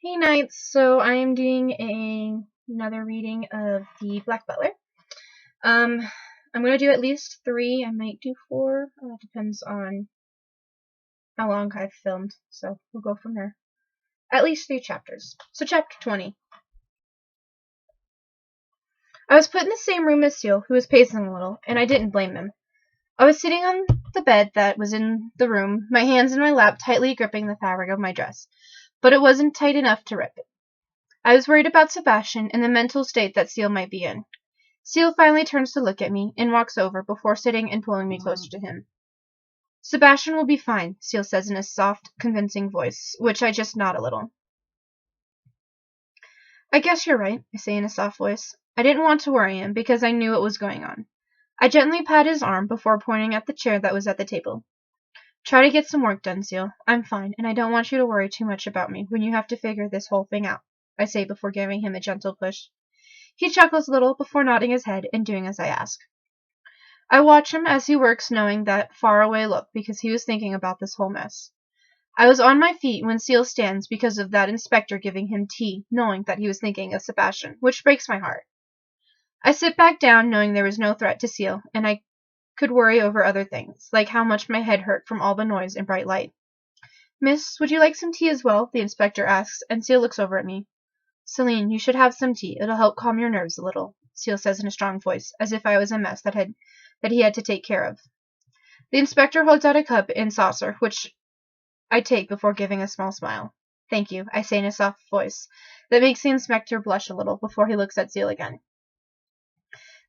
Hey Knights, so I am doing another reading of the Black Butler. Um, I'm gonna do at least 3. I might do 4. It depends on how long I've filmed, so we'll go from there. At least 3 chapters. So chapter 20. I was put in the same room as Seal, who was pacing a little, and I didn't blame him. I was sitting on the bed that was in the room, my hands in my lap tightly gripping the fabric of my dress, but it wasn't tight enough to rip it. I was worried about Sebastian and the mental state that Seal might be in. Seal finally turns to look at me and walks over before sitting and pulling me closer to him. Sebastian will be fine, Seal says in a soft, convincing voice, which I just nod a little. I guess you're right, I say in a soft voice. I didn't want to worry him because I knew what was going on. I gently pat his arm before pointing at the chair that was at the table. Try to get some work done, Seal. I'm fine, and I don't want you to worry too much about me when you have to figure this whole thing out, I say before giving him a gentle push. He chuckles a little before nodding his head and doing as I ask. I watch him as he works, knowing that faraway look because he was thinking about this whole mess. I was on my feet when Seal stands because of that inspector giving him tea, knowing that he was thinking of Sebastian, which breaks my heart. I sit back down knowing there was no threat to Seal, and I could worry over other things, like how much my head hurt from all the noise and bright light. Miss, would you like some tea as well? The inspector asks, and Seal looks over at me. Celine, you should have some tea. It'll help calm your nerves a little, Seal says in a strong voice, as if I was a mess that he had to take care of. The inspector holds out a cup and saucer, which I take before giving a small smile. Thank you, I say in a soft voice that makes the inspector blush a little before he looks at Seal again.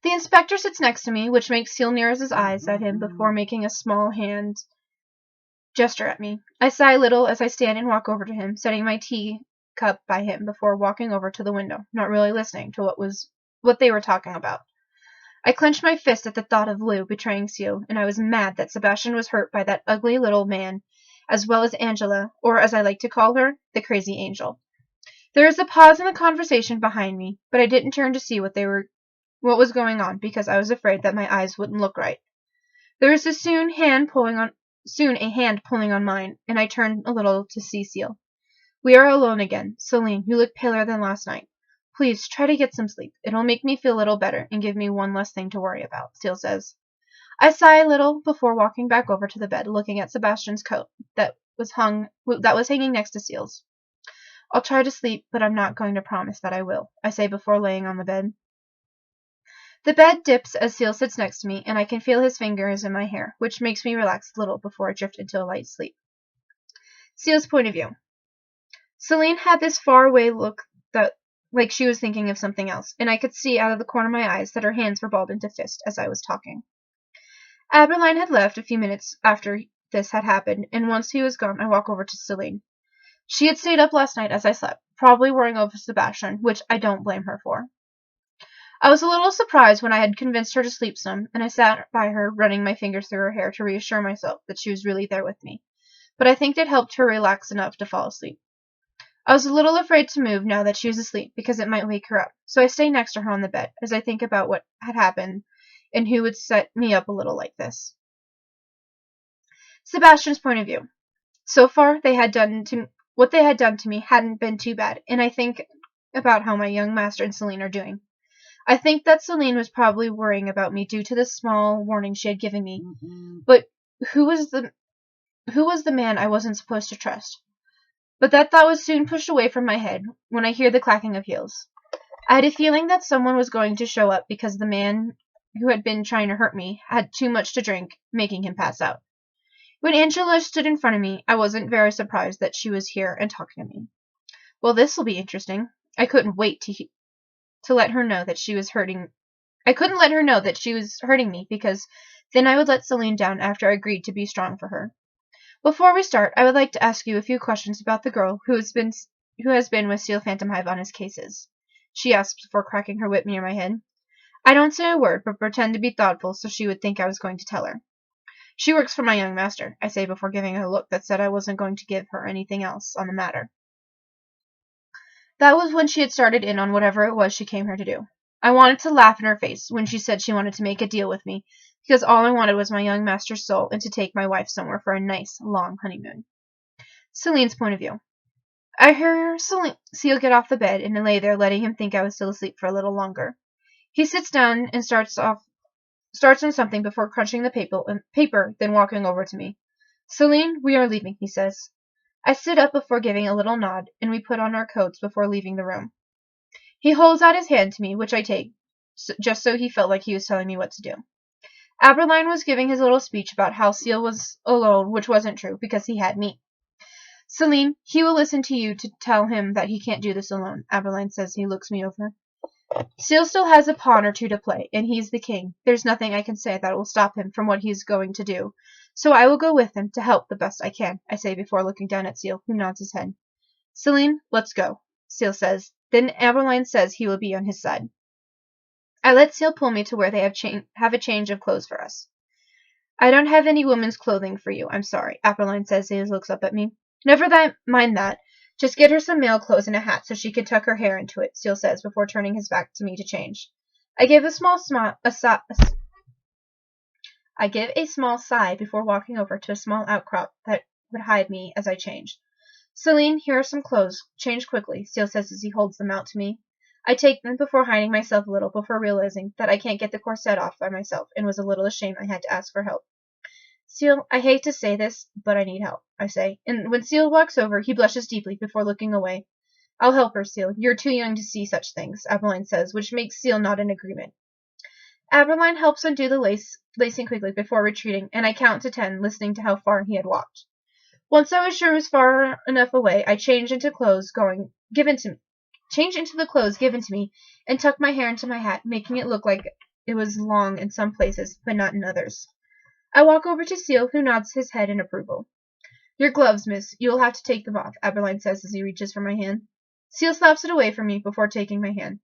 The inspector sits next to me, which makes Seal near his eyes at him before making a small hand gesture at me. I sigh a little as I stand and walk over to him, setting my tea cup by him before walking over to the window, not really listening to what they were talking about. I clenched my fist at the thought of Lou betraying Seal, and I was mad that Sebastian was hurt by that ugly little man, as well as Angela, or as I like to call her, the crazy angel. There was a pause in the conversation behind me, but I didn't turn to see what was going on because I was afraid that my eyes wouldn't look right. There was soon a hand pulling on mine, and I turned a little to see Seal. We are alone again. Celine, you look paler than last night. Please, try to get some sleep. It'll make me feel a little better and give me one less thing to worry about, Seal says. I sigh a little before walking back over to the bed, looking at Sebastian's coat that was hanging next to Seal's. I'll try to sleep, but I'm not going to promise that I will, I say before laying on the bed. The bed dips as Seal sits next to me, and I can feel his fingers in my hair, which makes me relax a little before I drift into a light sleep. Seal's point of view. Celine had this far-away look that like she was thinking of something else, and I could see out of the corner of my eyes that her hands were balled into fists as I was talking. Aberline had left a few minutes after this had happened, and once he was gone, I walked over to Celine. She had stayed up last night as I slept, probably worrying over Sebastian, which I don't blame her for. I was a little surprised when I had convinced her to sleep some, and I sat by her, running my fingers through her hair to reassure myself that she was really there with me, but I think it helped her relax enough to fall asleep. I was a little afraid to move now that she was asleep because it might wake her up, so I stayed next to her on the bed as I think about what had happened and who would set me up a little like this. Sebastian's point of view. So far, what they had done to me hadn't been too bad, and I think about how my young master and Celine are doing. I think that Celine was probably worrying about me due to the small warning she had given me, but who was the man I wasn't supposed to trust? But that thought was soon pushed away from my head when I hear the clacking of heels. I had a feeling that someone was going to show up because the man who had been trying to hurt me had too much to drink, making him pass out. When Angela stood in front of me, I wasn't very surprised that she was here and talking to me. Well, this will be interesting. I couldn't wait to let her know that she was hurting. I couldn't let her know that she was hurting me because then I would let Celine down after I agreed to be strong for her. Before we start, I would like to ask you a few questions about the girl who has been with Seal Phantom Hive on his cases, she asked before cracking her whip near my head. I don't say a word, but pretend to be thoughtful so she would think I was going to tell her. She works for my young master, I say before giving her a look that said I wasn't going to give her anything else on the matter. That was when she had started in on whatever it was she came here to do. I wanted to laugh in her face when she said she wanted to make a deal with me, because all I wanted was my young master's soul and to take my wife somewhere for a nice, long honeymoon. Celine's point of view. I hear Seal get off the bed and lay there, letting him think I was still asleep for a little longer. He sits down and starts on something before crunching the paper, then walking over to me. Celine, we are leaving, he says. I sit up before giving a little nod, and we put on our coats before leaving the room. He holds out his hand to me, which I take, just so he felt like he was telling me what to do. Aberline was giving his little speech about how Seal was alone, which wasn't true, because he had me. Celine, he will listen to you to tell him that he can't do this alone, Aberline says. He looks me over. Seal still has a pawn or two to play, and he's the king. There's nothing I can say that will stop him from what he's going to do. So I will go with him to help the best I can, I say before looking down at Seal, who nods his head. Celine, let's go, Seal says. Then Aberline says he will be on his side. I let Seal pull me to where they have a change of clothes for us. I don't have any women's clothing for you, I'm sorry, Aberline says as he looks up at me. Never mind that. Just get her some male clothes and a hat so she can tuck her hair into it, Seal says before turning his back to me to change. I give a small sigh before walking over to a small outcrop that would hide me as I changed. Celine, here are some clothes. Change quickly, Seal says as he holds them out to me. I take them before hiding myself a little before realizing that I can't get the corset off by myself and was a little ashamed I had to ask for help. Seal, I hate to say this, but I need help, I say, and when Seal walks over, he blushes deeply before looking away. I'll help her, Seal. You're too young to see such things, Aberline says, which makes Seal nod in agreement. Aberline helps undo the lacing quickly before retreating, and I count to 10, listening to how far he had walked. Once I was sure he was far enough away, I changed into the clothes given to me, and tucked my hair into my hat, making it look like it was long in some places, but not in others. I walk over to Seal, who nods his head in approval. Your gloves, miss. You will have to take them off, Aberline says as he reaches for my hand. Seal slaps it away from me before taking my hand.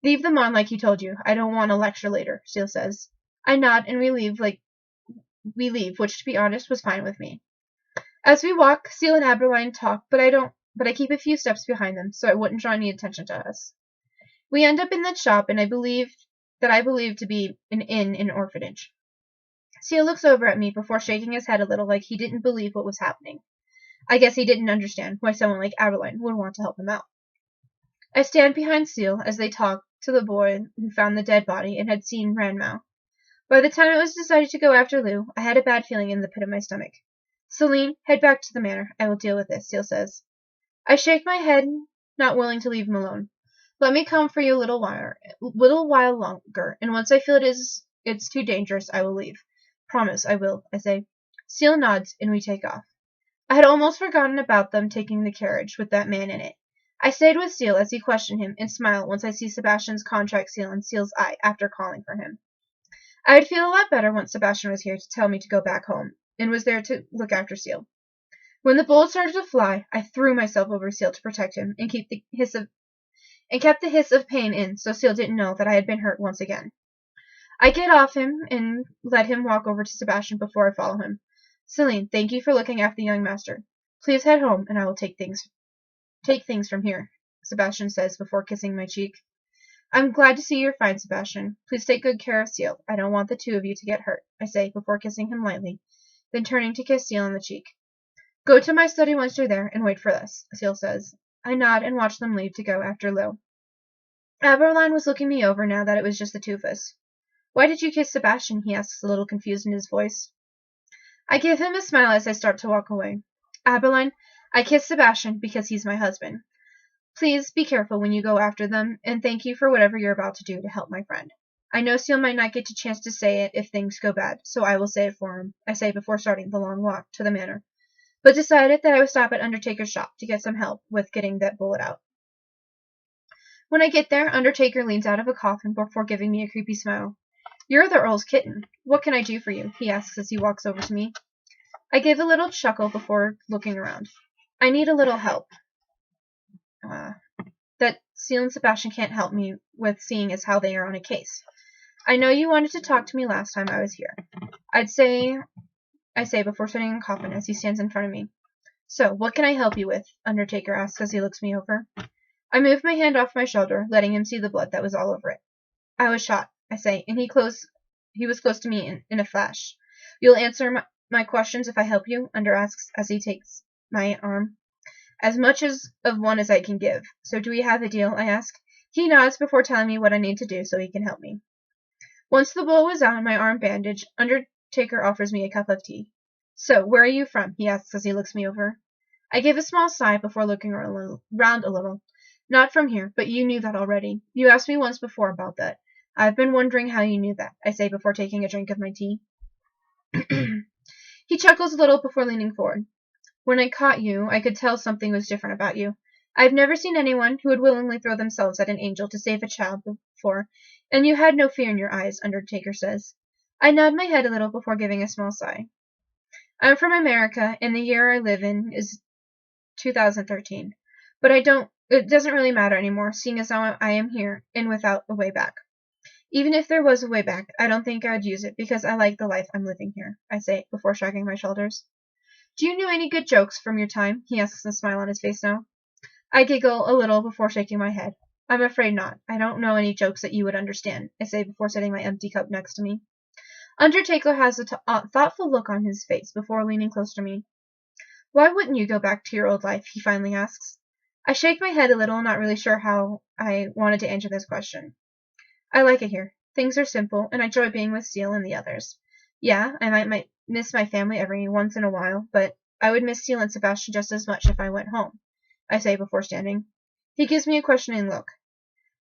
Leave them on like he told you. I don't want a lecture later, Seal says. I nod and we leave, which to be honest was fine with me. As we walk, Seal and Aberline talk, but I keep a few steps behind them so I wouldn't draw any attention to us. We end up in that shop and I believe to be an inn in an orphanage. Seal looks over at me before shaking his head a little like he didn't believe what was happening. I guess he didn't understand why someone like Aberline would want to help him out. I stand behind Seal as they talk to the boy who found the dead body and had seen Ranmau. By the time it was decided to go after Lou, I had a bad feeling in the pit of my stomach. Celine, head back to the manor. I will deal with this, Seal says. I shake my head, not willing to leave him alone. Let me come for you a little while longer, and once I feel it's too dangerous, I will leave. Promise, I will, I say. Seal nods, and we take off. I had almost forgotten about them taking the carriage with that man in it. I stayed with Seal as he questioned him, and smiled once I see Sebastian's contract seal in Seal's eye after calling for him. I would feel a lot better once Sebastian was here to tell me to go back home, and was there to look after Seal. When the bullet started to fly, I threw myself over Seal to protect him, and kept the hiss of pain in, so Seal didn't know that I had been hurt once again. I get off him and let him walk over to Sebastian before I follow him. Celine, thank you for looking after the young master. Please head home, and I will take things from here, Sebastian says before kissing my cheek. I'm glad to see you're fine, Sebastian. Please take good care of Seal. I don't want the two of you to get hurt, I say before kissing him lightly, then turning to kiss Seal on the cheek. Go to my study once you're there and wait for us, Seal says. I nod and watch them leave to go after Lou. Aberline was looking me over now that it was just the two of us. Why did you kiss Sebastian? He asks, a little confused in his voice. I give him a smile as I start to walk away. Aberline, I kiss Sebastian because he's my husband. Please be careful when you go after them, and thank you for whatever you're about to do to help my friend. I know Seal might not get a chance to say it if things go bad, so I will say it for him, I say before starting the long walk to the manor, but decided that I would stop at Undertaker's shop to get some help with getting that bullet out. When I get there, Undertaker leans out of a coffin before giving me a creepy smile. You're the Earl's kitten. What can I do for you? He asks as he walks over to me. I give a little chuckle before looking around. I need a little help. That Seal and Sebastian can't help me with, seeing as how they are on a case. I know you wanted to talk to me last time I was here. I say before sitting in the coffin as he stands in front of me. So, what can I help you with? Undertaker asks as he looks me over. I move my hand off my shoulder, letting him see the blood that was all over it. I was shot, I say, and he was close to me in a flash. You'll answer my questions if I help you? Under asks as he takes my arm. As much of one as I can give. So do we have a deal, I ask. He nods before telling me what I need to do so he can help me. Once the bowl was on, my arm bandaged, Undertaker offers me a cup of tea. So, where are you from? He asks as he looks me over. I give a small sigh before looking round a little. Not from here, but you knew that already. You asked me once before about that. I've been wondering how you knew that, I say before taking a drink of my tea. He chuckles a little before leaning forward. When I caught you, I could tell something was different about you. I've never seen anyone who would willingly throw themselves at an angel to save a child before, and you had no fear in your eyes, Undertaker says. I nod my head a little before giving a small sigh. I'm from America, and the year I live in is 2013. But it doesn't really matter anymore, seeing as how I am here, and without a way back. Even if there was a way back, I don't think I'd use it, because I like the life I'm living here, I say, before shrugging my shoulders. Do you know any good jokes from your time? He asks with a smile on his face now. I giggle a little before shaking my head. I'm afraid not. I don't know any jokes that you would understand, I say before setting my empty cup next to me. Undertaker has a thoughtful look on his face before leaning close to me. Why wouldn't you go back to your old life? He finally asks. I shake my head a little, not really sure how I wanted to answer this question. I like it here. Things are simple, and I enjoy being with Seal and the others. Yeah, I might miss my family every once in a while, but I would miss Seal and Sebastian just as much if I went home, I say before standing. He gives me a questioning look.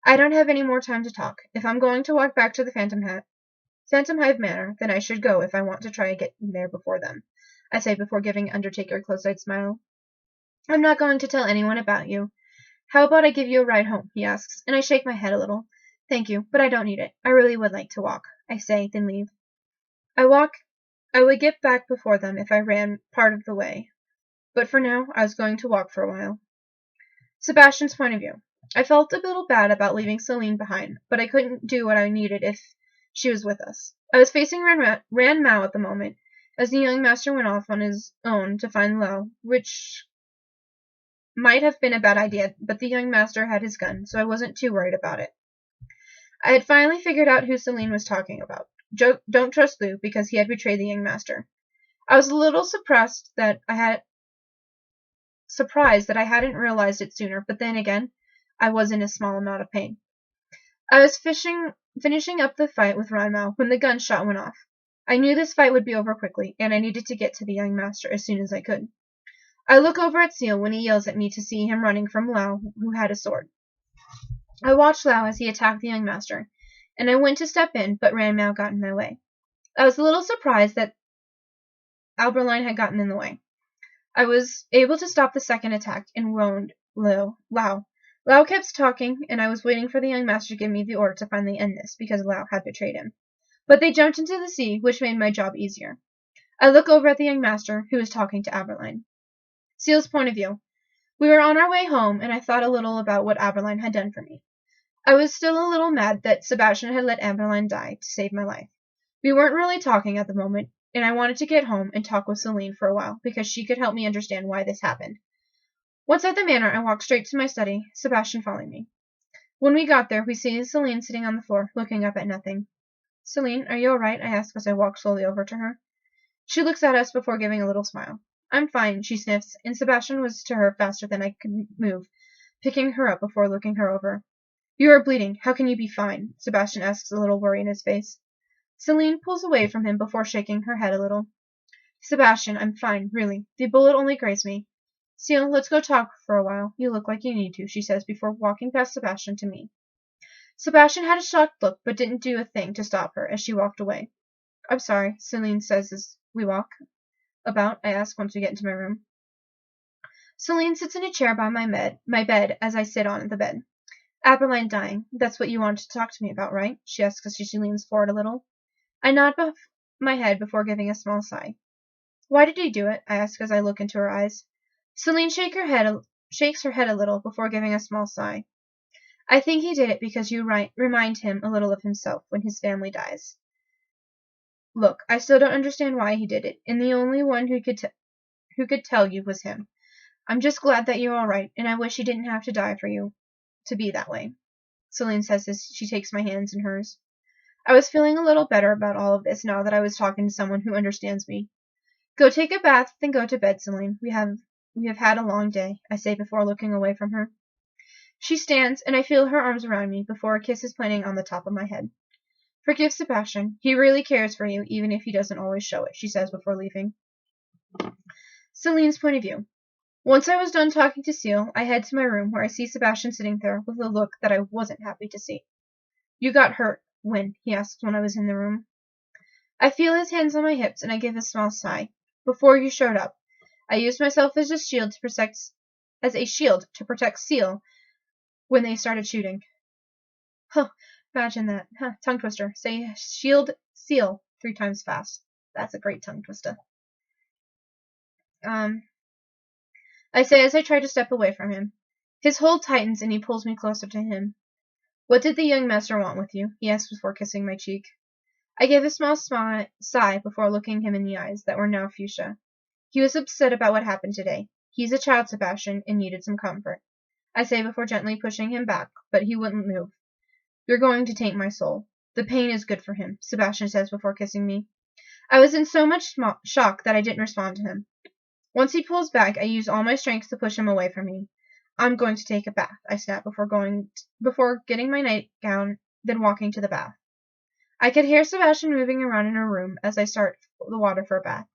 I don't have any more time to talk. If I'm going to walk back to the Phantom Hive Manor, then I should go if I want to try and get there before them, I say before giving Undertaker a close-eyed smile. I'm not going to tell anyone about you. How about I give you a ride home? He asks, and I shake my head a little. Thank you, but I don't need it. I really would like to walk, I say, then leave. I would get back before them if I ran part of the way, but for now I was going to walk for a while. Sebastian's point of view. I felt a little bad about leaving Celine behind, but I couldn't do what I needed if she was with us. I was facing Ran Mao at the moment, as the young master went off on his own to find Lao, which might have been a bad idea, but the young master had his gun, so I wasn't too worried about it. I had finally figured out who Celine was talking about. Don't trust Lou, because he had betrayed the young master. I was a little surprised that I hadn't realized it sooner, but then again, I was in a small amount of pain. I was finishing up the fight with Ranmao when the gunshot went off. I knew this fight would be over quickly, and I needed to get to the young master as soon as I could. I look over at Seal when he yells at me to see him running from Lao, who had a sword. I watched Lao as he attacked the young master, and I went to step in, but Ranmao got in my way. I was a little surprised that Alberline had gotten in the way. I was able to stop the second attack and wound Lao. Lao kept talking, and I was waiting for the young master to give me the order to finally end this, because Lao had betrayed him. But they jumped into the sea, which made my job easier. I look over at the young master, who was talking to Aberline. Seal's point of view. We were on our way home, and I thought a little about what Aberline had done for me. I was still a little mad that Sebastian had let Aberline die to save my life. We weren't really talking at the moment, and I wanted to get home and talk with Celine for a while, because she could help me understand why this happened. Once at the manor, I walked straight to my study, Sebastian following me. When we got there, we see Celine sitting on the floor, looking up at nothing. Celine, are you all right? I ask as I walk slowly over to her. She looks at us before giving a little smile. I'm fine, she sniffs, and Sebastian was to her faster than I could move, picking her up before looking her over. You are bleeding. How can you be fine? Sebastian asks, a little worry in his face. Celine pulls away from him before shaking her head a little. Sebastian, I'm fine, really. The bullet only grazed me. Seal, let's go talk for a while. You look like you need to, she says before walking past Sebastian to me. Sebastian had a shocked look, but didn't do a thing to stop her as she walked away. I'm sorry, Celine says as we walk. About? I ask once we get into my room. Celine sits in a chair by my bed as I sit on the bed. Aberline dying. That's what you wanted to talk to me about, right? She asks as she leans forward a little. I nod my head before giving a small sigh. Why did he do it? I ask as I look into her eyes. Celine shakes her head a little before giving a small sigh. I think he did it because you remind him a little of himself when his family dies. Look, I still don't understand why he did it, and the only one who could tell you was him. I'm just glad that you're all right, and I wish he didn't have to die for you to be that way. Celine says as she takes my hands in hers. I was feeling a little better about all of this now that I was talking to someone who understands me. Go take a bath, then go to bed, Celine. We have had a long day, I say before looking away from her. She stands, and I feel her arms around me before a kiss is planting on the top of my head. Forgive Sebastian. He really cares for you, even if he doesn't always show it, she says before leaving. Celine's point of view. Once I was done talking to Seal, I head to my room where I see Sebastian sitting there with a look that I wasn't happy to see. You got hurt. When? He asks when I was in the room. I feel his hands on my hips and I give a small sigh. Before you showed up, I used myself as a shield to protect Seal when they started shooting. Huh, imagine that. Huh, tongue twister. Say shield Seal 3 times fast. That's a great tongue twister. I say as I try to step away from him. His hold tightens and he pulls me closer to him. What did the young master want with you? He asks before kissing my cheek. I give a small sigh before looking him in the eyes that were now fuchsia. He was upset about what happened today. He's a child, Sebastian, and needed some comfort. I say before gently pushing him back, but he wouldn't move. You're going to taint my soul. The pain is good for him, Sebastian says before kissing me. I was in so much shock that I didn't respond to him. Once he pulls back, I use all my strength to push him away from me. I'm going to take a bath, I snap before getting my nightgown, then walking to the bath. I could hear Sebastian moving around in her room as I start the water for a bath.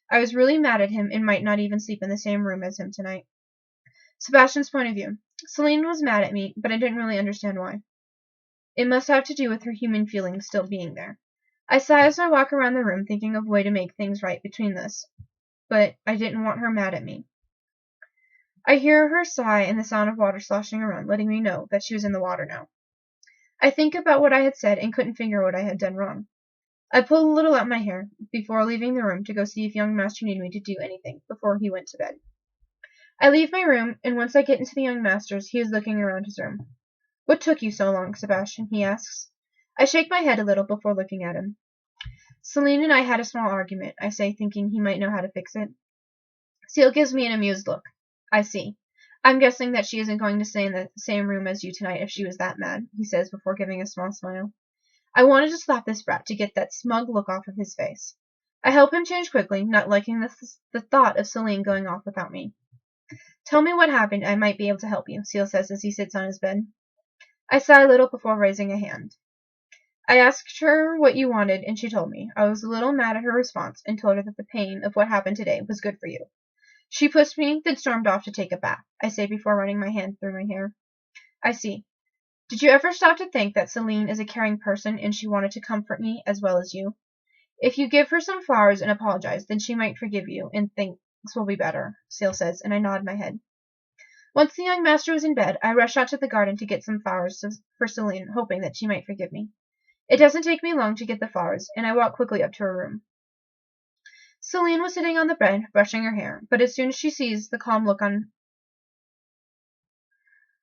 I was really mad at him and might not even sleep in the same room as him tonight. Sebastian's point of view. Celine was mad at me, but I didn't really understand why. It must have to do with her human feelings still being there. I sigh as I walk around the room thinking of a way to make things right between us, but I didn't want her mad at me. I hear her sigh and the sound of water sloshing around, letting me know that she was in the water now. I think about what I had said and couldn't figure what I had done wrong. I pulled a little out my hair before leaving the room to go see if young master needed me to do anything before he went to bed. I leave my room, and once I get into the young master's, he is looking around his room. What took you so long, Sebastian? He asks. I shake my head a little before looking at him. Celine and I had a small argument, I say, thinking he might know how to fix it. Seal gives me an amused look. I see. I'm guessing that she isn't going to stay in the same room as you tonight if she was that mad, he says before giving a small smile. I wanted to slap this brat to get that smug look off of his face. I help him change quickly, not liking the thought of Celine going off without me. Tell me what happened, I might be able to help you, Seal says as he sits on his bed. I sigh a little before raising a hand. I asked her what you wanted, and she told me. I was a little mad at her response and told her that the pain of what happened today was good for you. She pushed me, then stormed off to take a bath, I say before running my hand through my hair. I see. Did you ever stop to think that Celine is a caring person and she wanted to comfort me as well as you? If you give her some flowers and apologize, then she might forgive you and things will be better, Seal says, and I nod my head. Once the young master was in bed, I rushed out to the garden to get some flowers for Celine, hoping that she might forgive me. It doesn't take me long to get the flowers, and I walk quickly up to her room. Celine was sitting on the bed, brushing her hair, but as soon as she sees the calm look on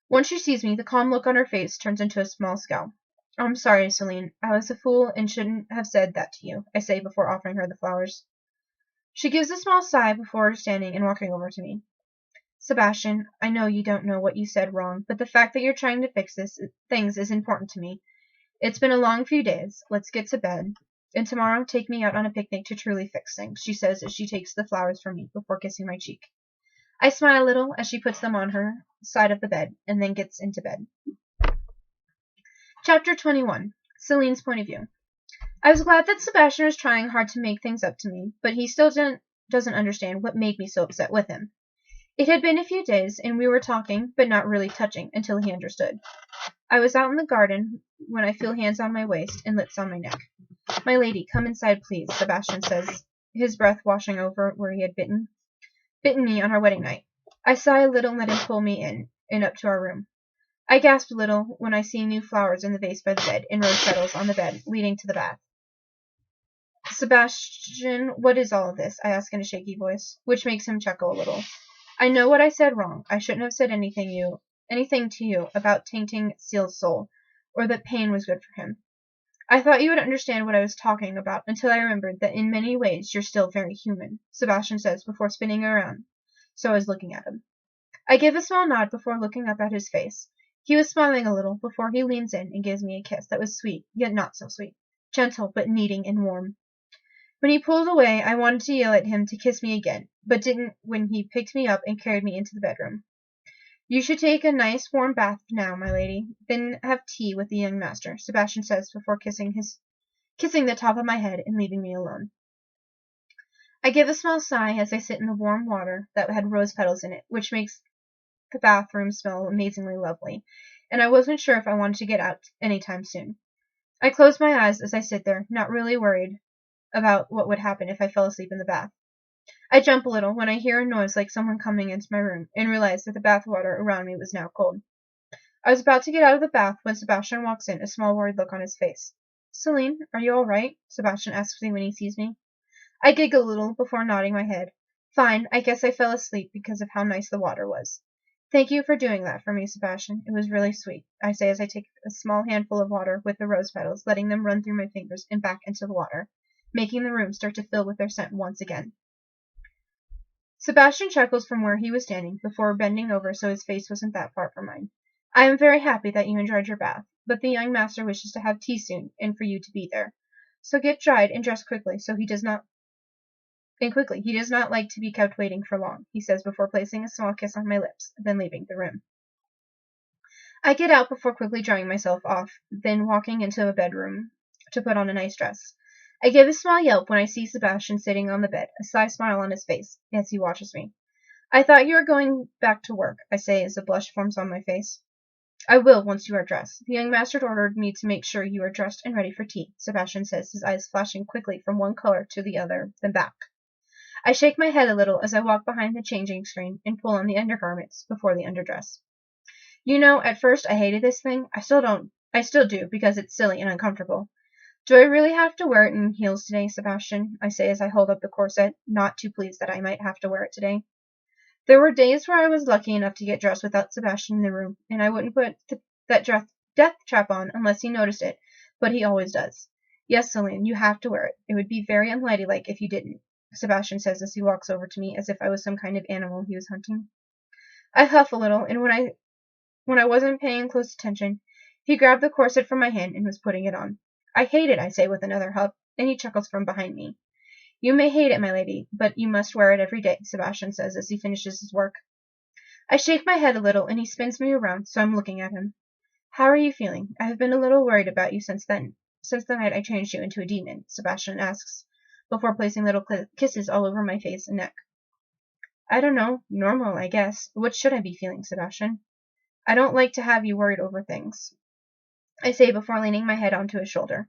Once she sees me, the calm look on her face turns into a small scowl. I'm sorry, Celine. I was a fool and shouldn't have said that to you, I say before offering her the flowers. She gives a small sigh before standing and walking over to me. Sebastian, I know you don't know what you said wrong, but the fact that you're trying to fix things is important to me. It's been a long few days. Let's get to bed. And tomorrow, take me out on a picnic to truly fix things, she says as she takes the flowers from me before kissing my cheek. I smile a little as she puts them on her side of the bed and then gets into bed. Chapter 21. Celine's point of view. I was glad that Sebastian was trying hard to make things up to me, but he still doesn't understand what made me so upset with him. It had been a few days, and we were talking, but not really touching, until he understood. I was out in the garden when I feel hands on my waist and lips on my neck. My lady, come inside, please, Sebastian says, his breath washing over where he had bitten me on our wedding night. I sigh a little and let him pull me in and up to our room. I gasp a little when I see new flowers in the vase by the bed and rose petals on the bed leading to the bath. Sebastian, what is all of this? I ask in a shaky voice, which makes him chuckle a little. I know what I said wrong. I shouldn't have said anything to you about tainting Seal's soul, or that pain was good for him. I thought you would understand what I was talking about until I remembered that in many ways you're still very human, Sebastian says before spinning around, so I was looking at him. I give a small nod before looking up at his face. He was smiling a little before he leans in and gives me a kiss that was sweet, yet not so sweet, gentle but kneading and warm. When he pulled away, I wanted to yell at him to kiss me again, but didn't when he picked me up and carried me into the bedroom. You should take a nice warm bath now, my lady, then have tea with the young master, Sebastian says before kissing the top of my head and leaving me alone. I give a small sigh as I sit in the warm water that had rose petals in it, which makes the bathroom smell amazingly lovely, and I wasn't sure if I wanted to get out any time soon. I close my eyes as I sit there, not really worried about what would happen if I fell asleep in the bath. I jump a little when I hear a noise like someone coming into my room and realize that the bath water around me was now cold. I was about to get out of the bath when Sebastian walks in, a small worried look on his face. Celine, are you all right? Sebastian asks me when he sees me. I giggle a little before nodding my head. Fine, I guess I fell asleep because of how nice the water was. Thank you for doing that for me, Sebastian. It was really sweet, I say as I take a small handful of water with the rose petals, letting them run through my fingers and back into the water, making the room start to fill with their scent once again. Sebastian chuckles from where he was standing before bending over so his face wasn't that far from mine. I am very happy that you enjoyed your bath, but the young master wishes to have tea soon and for you to be there. So get dried and dressed quickly so he does not He does not like to be kept waiting for long, he says before placing a small kiss on my lips, then leaving the room. I get out before quickly drying myself off, then walking into a bedroom to put on a nice dress. I give a small yelp when I see Sebastian sitting on the bed, a sly smile on his face, as he watches me. I thought you were going back to work, I say as a blush forms on my face. I will once you are dressed. The young master ordered me to make sure you are dressed and ready for tea, Sebastian says, his eyes flashing quickly from one color to the other, then back. I shake my head a little as I walk behind the changing screen and pull on the undergarments before the underdress. You know, at first I hated this thing. I still do, because it's silly and uncomfortable. Do I really have to wear it in heels today, Sebastian? I say as I hold up the corset, not too pleased that I might have to wear it today. There were days where I was lucky enough to get dressed without Sebastian in the room, and I wouldn't put that death trap on unless he noticed it, but he always does. Yes, Celine, you have to wear it. It would be very unladylike if you didn't, Sebastian says as he walks over to me as if I was some kind of animal he was hunting. I huff a little, and when I wasn't paying close attention, he grabbed the corset from my hand and was putting it on. I hate it, I say with another huff, and he chuckles from behind me. You may hate it, my lady, but you must wear it every day, Sebastian says as he finishes his work. I shake my head a little, and he spins me around, so I'm looking at him. How are you feeling? I have been a little worried about you since the night I changed you into a demon, Sebastian asks, before placing little kisses all over my face and neck. I don't know. Normal, I guess. What should I be feeling, Sebastian? I don't like to have you worried over things, I say before leaning my head onto his shoulder.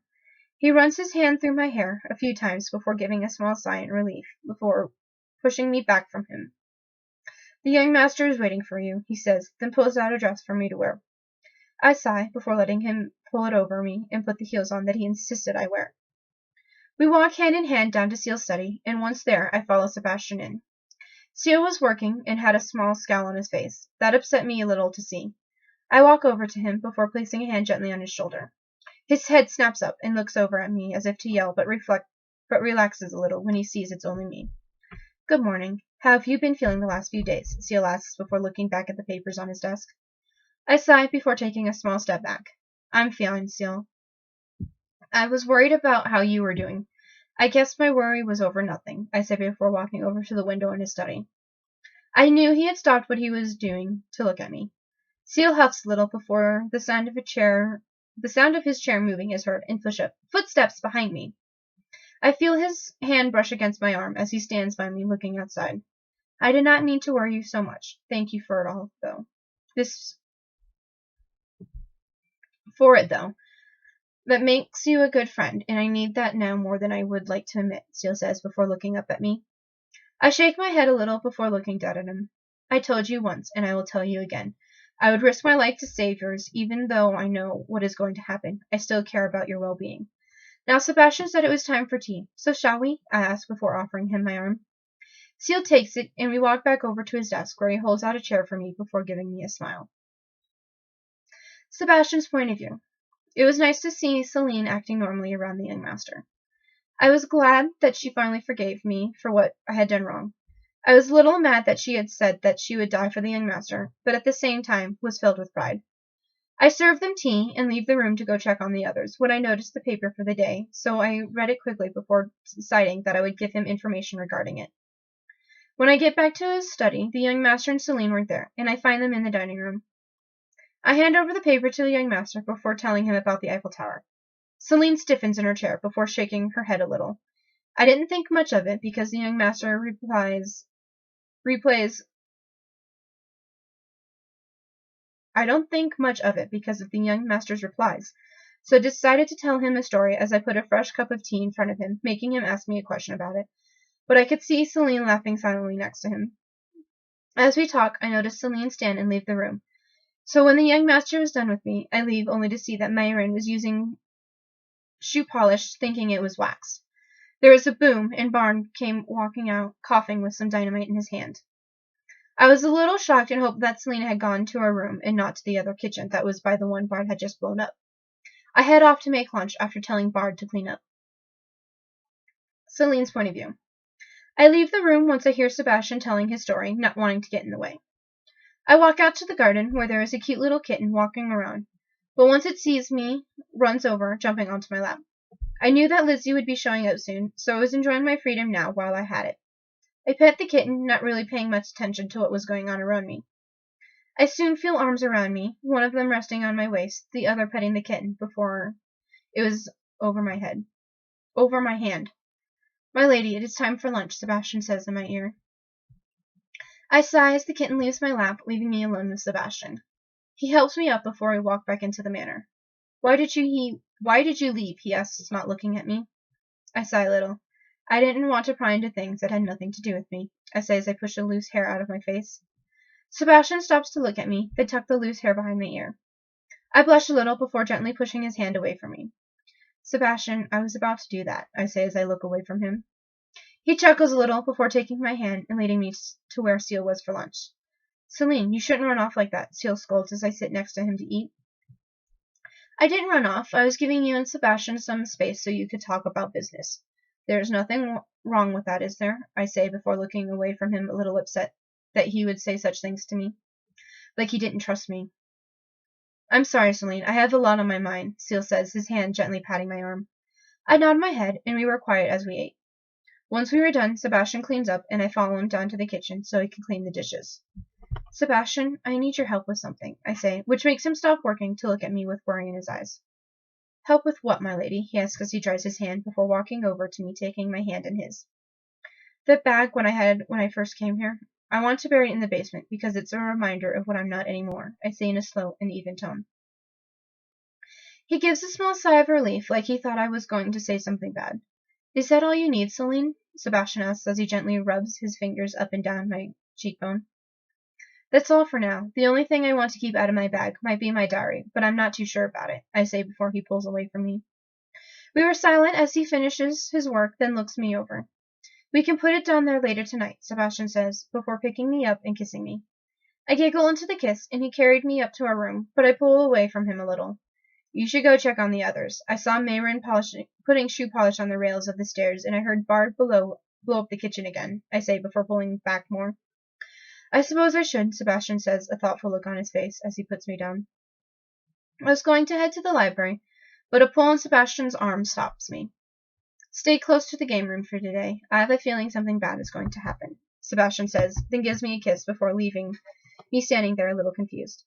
He runs his hand through my hair a few times before giving a small sigh in relief, before pushing me back from him. The young master is waiting for you, he says, then pulls out a dress for me to wear. I sigh before letting him pull it over me and put the heels on that he insisted I wear. We walk hand in hand down to Seal's study, and once there, I follow Sebastian in. Seal was working and had a small scowl on his face. That upset me a little to see. I walk over to him before placing a hand gently on his shoulder. His head snaps up and looks over at me as if to yell, but relaxes a little when he sees it's only me. Good morning. How have you been feeling the last few days? Seal asks before looking back at the papers on his desk. I sigh before taking a small step back. I'm fine, Seal. I was worried about how you were doing. I guess my worry was over nothing, I said before walking over to the window in his study. I knew he had stopped what he was doing to look at me. Seal huffs a little before the sound of his chair moving is heard and footsteps behind me. I feel his hand brush against my arm as he stands by me looking outside. I did not need to worry you so much. Thank you for it all, though. That makes you a good friend, and I need that now more than I would like to admit, Seal says before looking up at me. I shake my head a little before looking down at him. I told you once, and I will tell you again. I would risk my life to save yours, even though I know what is going to happen. I still care about your well-being. Now Sebastian said it was time for tea, so shall we? I ask before offering him my arm. Seal takes it, and we walk back over to his desk, where he holds out a chair for me before giving me a smile. Sebastian's point of view. It was nice to see Celine acting normally around the young master. I was glad that she finally forgave me for what I had done wrong. I was a little mad that she had said that she would die for the young master, but at the same time was filled with pride. I serve them tea and leave the room to go check on the others when I notice the paper for the day, so I read it quickly before deciding that I would give him information regarding it. When I get back to his study, the young master and Celine weren't there, and I find them in the dining room. I hand over the paper to the young master before telling him about the Eiffel Tower. Celine stiffens in her chair before shaking her head a little. I didn't think much of it because the young master replays I don't think much of it because of the young master's replies, so I decided to tell him a story as I put a fresh cup of tea in front of him, making him ask me a question about it. But I could see Celine laughing silently next to him. As we talk, I notice Celine stand and leave the room. So when the young master is done with me, I leave only to see that Myron was using shoe polish, thinking it was wax. There was a boom, and Barn came walking out, coughing with some dynamite in his hand. I was a little shocked and hoped that Selina had gone to her room and not to the other kitchen that was by the one Bard had just blown up. I head off to make lunch after telling Bard to clean up. Celine's point of view. I leave the room once I hear Sebastian telling his story, not wanting to get in the way. I walk out to the garden where there is a cute little kitten walking around, but once it sees me, runs over, jumping onto my lap. I knew that Lizzie would be showing up soon, so I was enjoying my freedom now while I had it. I pet the kitten, not really paying much attention to what was going on around me. I soon feel arms around me, one of them resting on my waist, the other petting the kitten before it was over my hand. My lady, it is time for lunch, Sebastian says in my ear. I sigh as the kitten leaves my lap, leaving me alone with Sebastian. He helps me up before I walk back into the manor. Why did you leave? He asks, not looking at me. I sigh a little. I didn't want to pry into things that had nothing to do with me, I say as I push a loose hair out of my face. Sebastian stops to look at me, then tucks the loose hair behind my ear. I blush a little before gently pushing his hand away from me. Sebastian, I was about to do that, I say as I look away from him. He chuckles a little before taking my hand and leading me to where Seal was for lunch. Celine, you shouldn't run off like that, Seal scolds as I sit next to him to eat. I didn't run off. I was giving you and Sebastian some space so you could talk about business. There's nothing wrong with that, is there? I say before looking away from him, a little upset that he would say such things to me. Like he didn't trust me. I'm sorry, Celine. I have a lot on my mind, Seal says, his hand gently patting my arm. I nod my head, and we were quiet as we ate. Once we were done, Sebastian cleans up, and I follow him down to the kitchen so he can clean the dishes. Sebastian, I need your help with something, I say, which makes him stop working to look at me with worry in his eyes. Help with what, my lady? He asks as he dries his hand before walking over to me, taking my hand in his. The bag when I first came here. I want to bury it in the basement because it's a reminder of what I'm not anymore, I say in a slow and even tone. He gives a small sigh of relief, like he thought I was going to say something bad. Is that all you need, Celine? Sebastian asks as he gently rubs his fingers up and down my cheekbone. That's all for now. The only thing I want to keep out of my bag might be my diary, but I'm not too sure about it, I say before he pulls away from me. We were silent as he finishes his work, then looks me over. We can put it down there later tonight, Sebastian says, before picking me up and kissing me. I giggle into the kiss, and he carried me up to our room, but I pull away from him a little. You should go check on the others. I saw Mayron putting shoe polish on the rails of the stairs, and I heard Bard below blow up the kitchen again, I say before pulling back more. I suppose I should, Sebastian says, a thoughtful look on his face as he puts me down. I was going to head to the library, but a pull on Sebastian's arm stops me. Stay close to the game room for today. I have a feeling something bad is going to happen, Sebastian says, then gives me a kiss before leaving me standing there a little confused.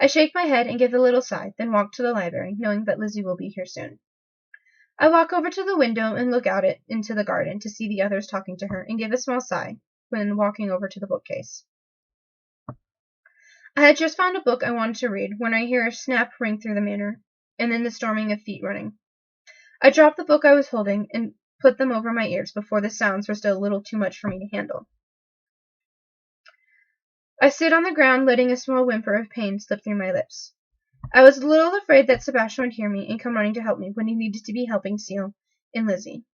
I shake my head and give a little sigh, then walk to the library, knowing that Lizzie will be here soon. I walk over to the window and look out into the garden to see the others talking to her and give a small sigh when walking over to the bookcase. I had just found a book I wanted to read when I hear a snap ring through the manor, and then the storming of feet running. I dropped the book I was holding and put them over my ears before the sounds were still a little too much for me to handle. I sit on the ground, letting a small whimper of pain slip through my lips. I was a little afraid that Sebastian would hear me and come running to help me when he needed to be helping Seal and Lizzie.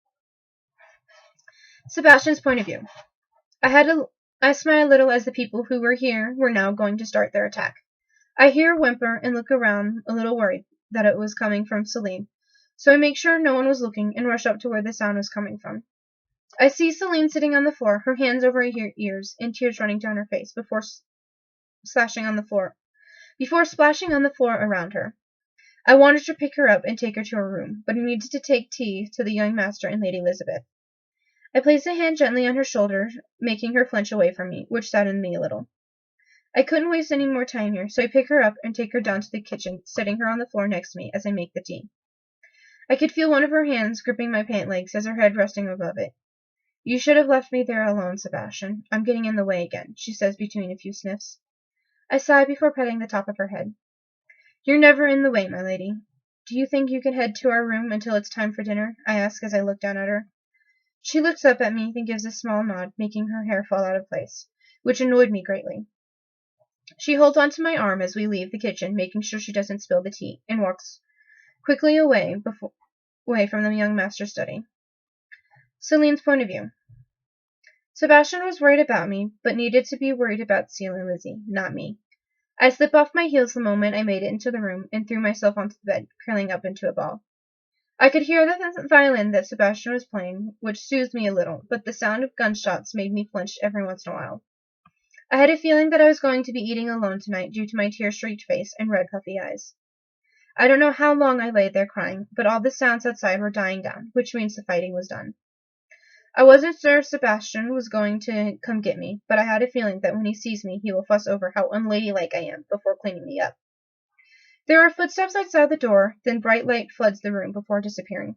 Sebastian's point of view. I smile a little as the people who were here were now going to start their attack. I hear a whimper and look around, a little worried that it was coming from Celine, so I make sure no one was looking and rush up to where the sound was coming from. I see Celine sitting on the floor, her hands over her ears and tears running down her face before splashing on the floor before splashing on the floor around her. I wanted to pick her up and take her to her room, but I needed to take tea to the young master and Lady Elizabeth. I placed a hand gently on her shoulder, making her flinch away from me, which saddened me a little. I couldn't waste any more time here, so I pick her up and take her down to the kitchen, setting her on the floor next to me as I make the tea. I could feel one of her hands gripping my pant legs as her head resting above it. You should have left me there alone, Sebastian. I'm getting in the way again, she says between a few sniffs. I sigh before petting the top of her head. You're never in the way, my lady. Do you think you can head to our room until it's time for dinner? I ask as I look down at her. She looks up at me and gives a small nod, making her hair fall out of place, which annoyed me greatly. She holds onto my arm as we leave the kitchen, making sure she doesn't spill the tea, and walks quickly away from the young master's study. Celine's point of view. Sebastian was worried about me, but needed to be worried about Celine and Lizzie, not me. I slipped off my heels the moment I made it into the room and threw myself onto the bed, curling up into a ball. I could hear the violin that Sebastian was playing, which soothed me a little, but the sound of gunshots made me flinch every once in a while. I had a feeling that I was going to be eating alone tonight due to my tear-streaked face and red puffy eyes. I don't know how long I lay there crying, but all the sounds outside were dying down, which means the fighting was done. I wasn't sure if Sebastian was going to come get me, but I had a feeling that when he sees me, he will fuss over how unladylike I am before cleaning me up. There are footsteps outside the door, then bright light floods the room before disappearing.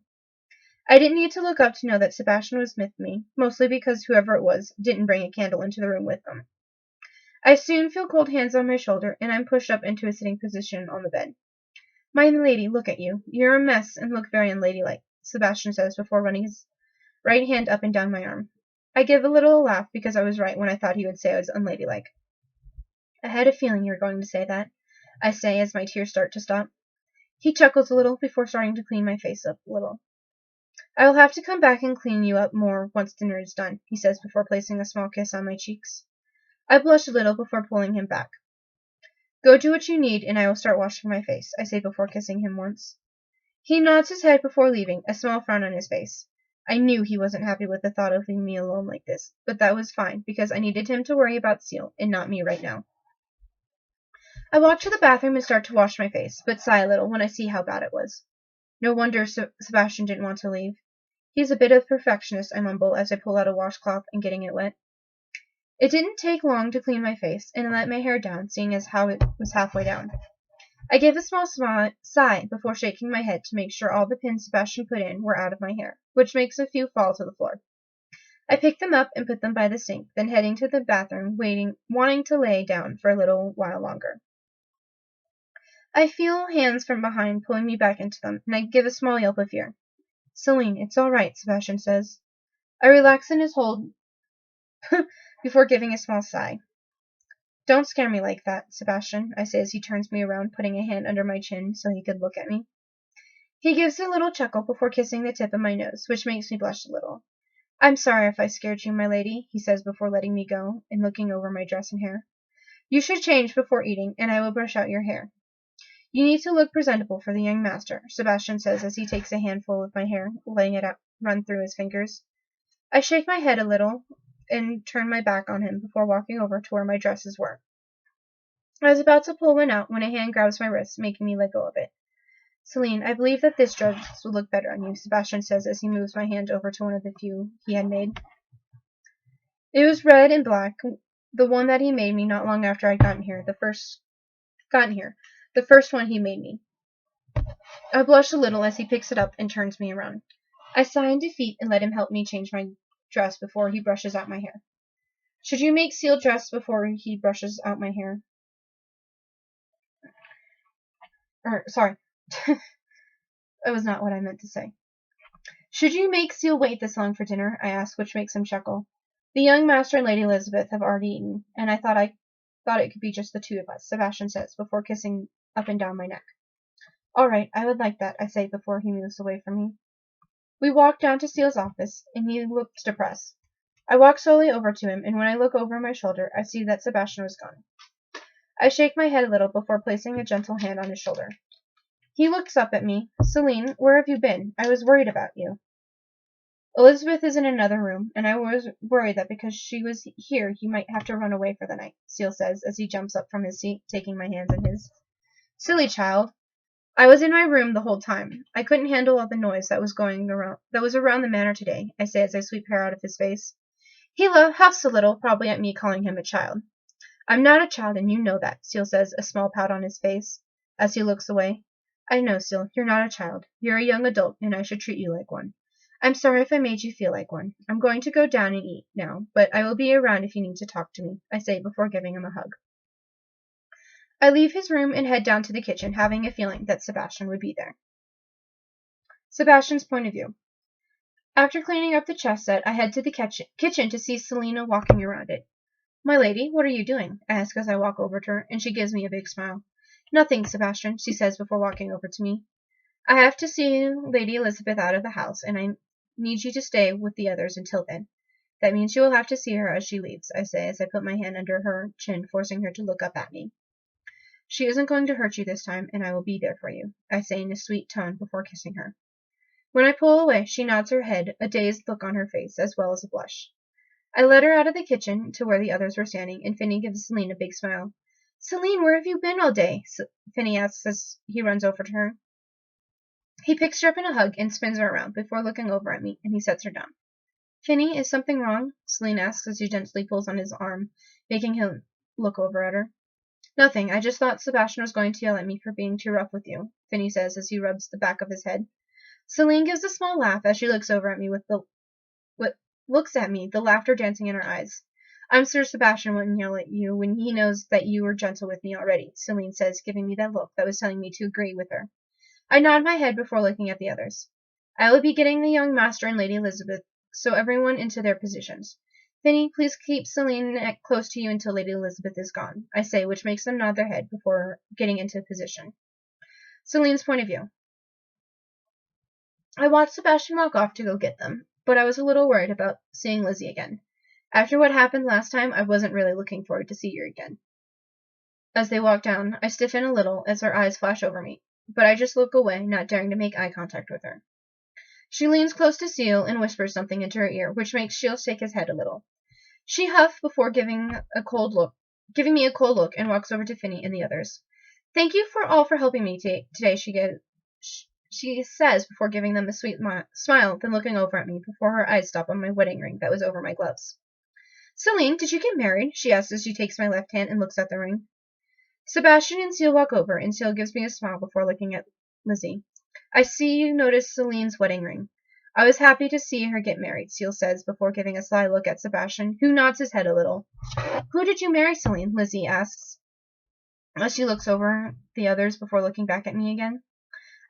I didn't need to look up to know that Sebastian was with me, mostly because whoever it was didn't bring a candle into the room with them. I soon feel cold hands on my shoulder, and I'm pushed up into a sitting position on the bed. My lady, look at you. You're a mess and look very unladylike, Sebastian says before running his right hand up and down my arm. I give a little laugh because I was right when I thought he would say I was unladylike. I had a feeling you were going to say that, I say as my tears start to stop. He chuckles a little before starting to clean my face up a little. I will have to come back and clean you up more once dinner is done, he says before placing a small kiss on my cheeks. I blush a little before pulling him back. Go do what you need and I will start washing my face, I say before kissing him once. He nods his head before leaving, a small frown on his face. I knew he wasn't happy with the thought of leaving me alone like this, but that was fine because I needed him to worry about Seal and not me right now. I walk to the bathroom and start to wash my face, but sigh a little when I see how bad it was. No wonder Sebastian didn't want to leave. He's a bit of a perfectionist, I mumble as I pull out a washcloth and getting it wet. It didn't take long to clean my face, and I let my hair down, seeing as how it was halfway down. I gave a small sigh before shaking my head to make sure all the pins Sebastian put in were out of my hair, which makes a few fall to the floor. I picked them up and put them by the sink, then heading to the bathroom, wanting to lay down for a little while longer. I feel hands from behind pulling me back into them, and I give a small yelp of fear. Celine, it's all right, Sebastian says. I relax in his hold before giving a small sigh. Don't scare me like that, Sebastian, I say as he turns me around, putting a hand under my chin so he could look at me. He gives a little chuckle before kissing the tip of my nose, which makes me blush a little. I'm sorry if I scared you, my lady, he says before letting me go and looking over my dress and hair. You should change before eating, and I will brush out your hair. You need to look presentable for the young master, Sebastian says as he takes a handful of my hair, letting it run through his fingers. I shake my head a little and turn my back on him before walking over to where my dresses were. I was about to pull one out when a hand grabs my wrist, making me let go of it. Celine, I believe that this dress will look better on you, Sebastian says as he moves my hand over to one of the few he had made. It was red and black, the one that he made me not long after I'd gotten here, the first one he made me. I blush a little as he picks it up and turns me around. I sigh in defeat and let him help me change my dress before he brushes out my hair. Should you make Seal dress before he brushes out my hair? Sorry. That was not what I meant to say. Should you make Seal wait this long for dinner? I ask, which makes him chuckle. The young master and Lady Elizabeth have already eaten, and I thought it could be just the two of us, Sebastian says, before kissing up and down my neck. All right, I would like that, I say before he moves away from me. We walk down to Seal's office, and he looks depressed. I walk slowly over to him, and when I look over my shoulder, I see that Sebastian was gone. I shake my head a little before placing a gentle hand on his shoulder. He looks up at me. Celine, where have you been? I was worried about you. Elizabeth is in another room, and I was worried that because she was here he might have to run away for the night, Seal says as he jumps up from his seat, taking my hands in his. Silly child. I was in my room the whole time. I couldn't handle all the noise that was around the manor today, I say as I sweep hair out of his face. He huffs a little, probably at me calling him a child. I'm not a child, and you know that, Seal says, a small pout on his face, as he looks away. I know, Seal, you're not a child. You're a young adult, and I should treat you like one. I'm sorry if I made you feel like one. I'm going to go down and eat now, but I will be around if you need to talk to me, I say before giving him a hug. I leave his room and head down to the kitchen, having a feeling that Sebastian would be there. Sebastian's point of view. After cleaning up the chess set, I head to the kitchen to see Selina walking around it. My lady, what are you doing? I ask as I walk over to her, and she gives me a big smile. Nothing, Sebastian, she says before walking over to me. I have to see Lady Elizabeth out of the house, and I need you to stay with the others until then. That means you will have to see her as she leaves, I say as I put my hand under her chin, forcing her to look up at me. She isn't going to hurt you this time, and I will be there for you, I say in a sweet tone before kissing her. When I pull away, she nods her head, a dazed look on her face, as well as a blush. I led her out of the kitchen to where the others were standing, and Finny gives Celine a big smile. Celine, where have you been all day? Finny asks as he runs over to her. He picks her up in a hug and spins her around before looking over at me, and he sets her down. Finny, is something wrong? Celine asks as he gently pulls on his arm, making him look over at her. Nothing. I just thought Sebastian was going to yell at me for being too rough with you, Finny says as he rubs the back of his head. Celine gives a small laugh as she looks over at me looks at me, the laughter dancing in her eyes. I'm sure Sebastian wouldn't yell at you when he knows that you were gentle with me already, Celine says, giving me that look that was telling me to agree with her. I nod my head before looking at the others. I will be getting the young master and Lady Elizabeth, so everyone into their positions. Finny, please keep Celine close to you until Lady Elizabeth is gone, I say, which makes them nod their head before getting into position. Celine's point of view. I watched Sebastian walk off to go get them, but I was a little worried about seeing Lizzie again. After what happened last time, I wasn't really looking forward to see her again. As they walk down, I stiffen a little as her eyes flash over me, but I just look away, not daring to make eye contact with her. She leans close to Seal and whispers something into her ear, which makes Seal shake his head a little. She huffs before giving me a cold look, and walks over to Finny and the others. Thank you for helping me today, she says before giving them a sweet smile, then looking over at me before her eyes stop on my wedding ring that was over my gloves. Celine, did you get married? She asks as she takes my left hand and looks at the ring. Sebastian and Seal walk over, and Seal gives me a smile before looking at Lizzie. I see you noticed Celine's wedding ring. I was happy to see her get married, Seal says before giving a sly look at Sebastian, who nods his head a little. Who did you marry, Celine? Lizzie asks as she looks over the others before looking back at me again.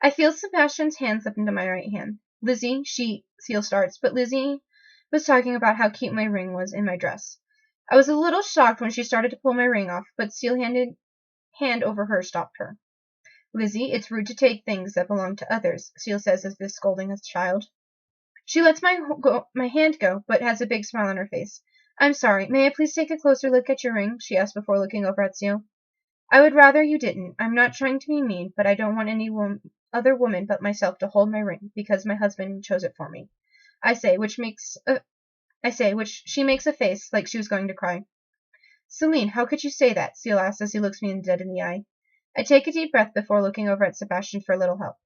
I feel Sebastian's hand slip into my right hand. Lizzie, Seal starts, but Lizzie was talking about how cute my ring was in my dress. I was a little shocked when she started to pull my ring off, but Seal hand over her stopped her. Lizzie, it's rude to take things that belong to others, Seal says as if scolding a child. She lets my hand go, but has a big smile on her face. I'm sorry. May I please take a closer look at your ring? She asked before looking over at Seal. I would rather you didn't. I'm not trying to be mean, but I don't want any other woman but myself to hold my ring because my husband chose it for me. I say, which she makes a face like she was going to cry. Celine, how could you say that? Seal asks as he looks me dead in the eye. I take a deep breath before looking over at Sebastian for a little help.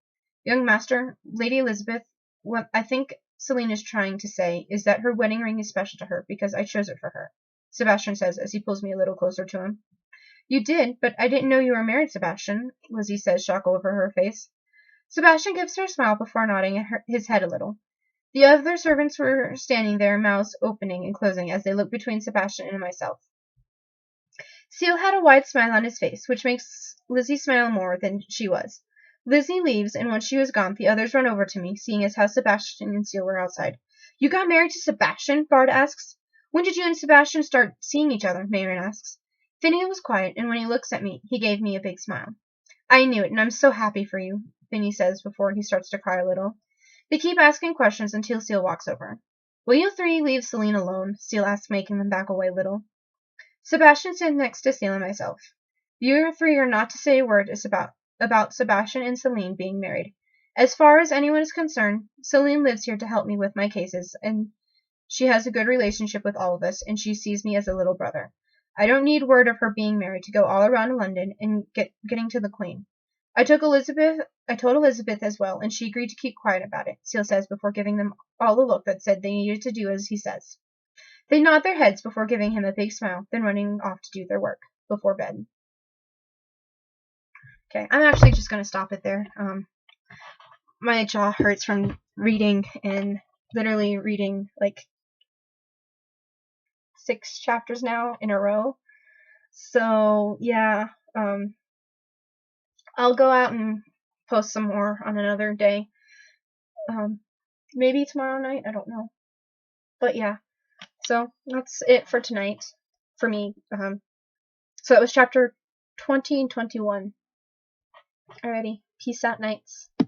Young master, Lady Elizabeth, what I think Celine is trying to say is that her wedding ring is special to her because I chose it for her, Sebastian says as he pulls me a little closer to him. You did, but I didn't know you were married, Sebastian, Lizzie says, shock over her face. Sebastian gives her a smile before nodding his head a little. The other servants were standing there, mouths opening and closing as they looked between Sebastian and myself. Seal had a wide smile on his face, which makes Lizzie smile more than she was. Lizzie leaves, and once she was gone, the others run over to me, seeing as how Sebastian and Seal were outside. You got married to Sebastian? Bard asks. When did you and Sebastian start seeing each other? Mayron asks. Finny was quiet, and when he looks at me, he gave me a big smile. I knew it, and I'm so happy for you, Finny says before he starts to cry a little. They keep asking questions until Seal walks over. Will you three leave Celine alone? Seal asks, making them back away a little. Sebastian sits next to Seal and myself. You three are not to say a word about Sebastian and Celine being married. As far as anyone is concerned, Celine lives here to help me with my cases, and she has a good relationship with all of us, and she sees me as a little brother. I don't need word of her being married to go all around London and getting to the Queen. I told Elizabeth as well, and she agreed to keep quiet about it, Seal says before giving them all a look that said they needed to do as he says. They nod their heads before giving him a big smile, then running off to do their work before bed. Okay, I'm actually just going to stop it there. My jaw hurts from reading and literally reading like 6 chapters now in a row. So, yeah, I'll go out and post some more on another day. Maybe tomorrow night, I don't know. But yeah, so that's it for tonight for me. So that was chapter 20 and 21. Alrighty, peace out, nights.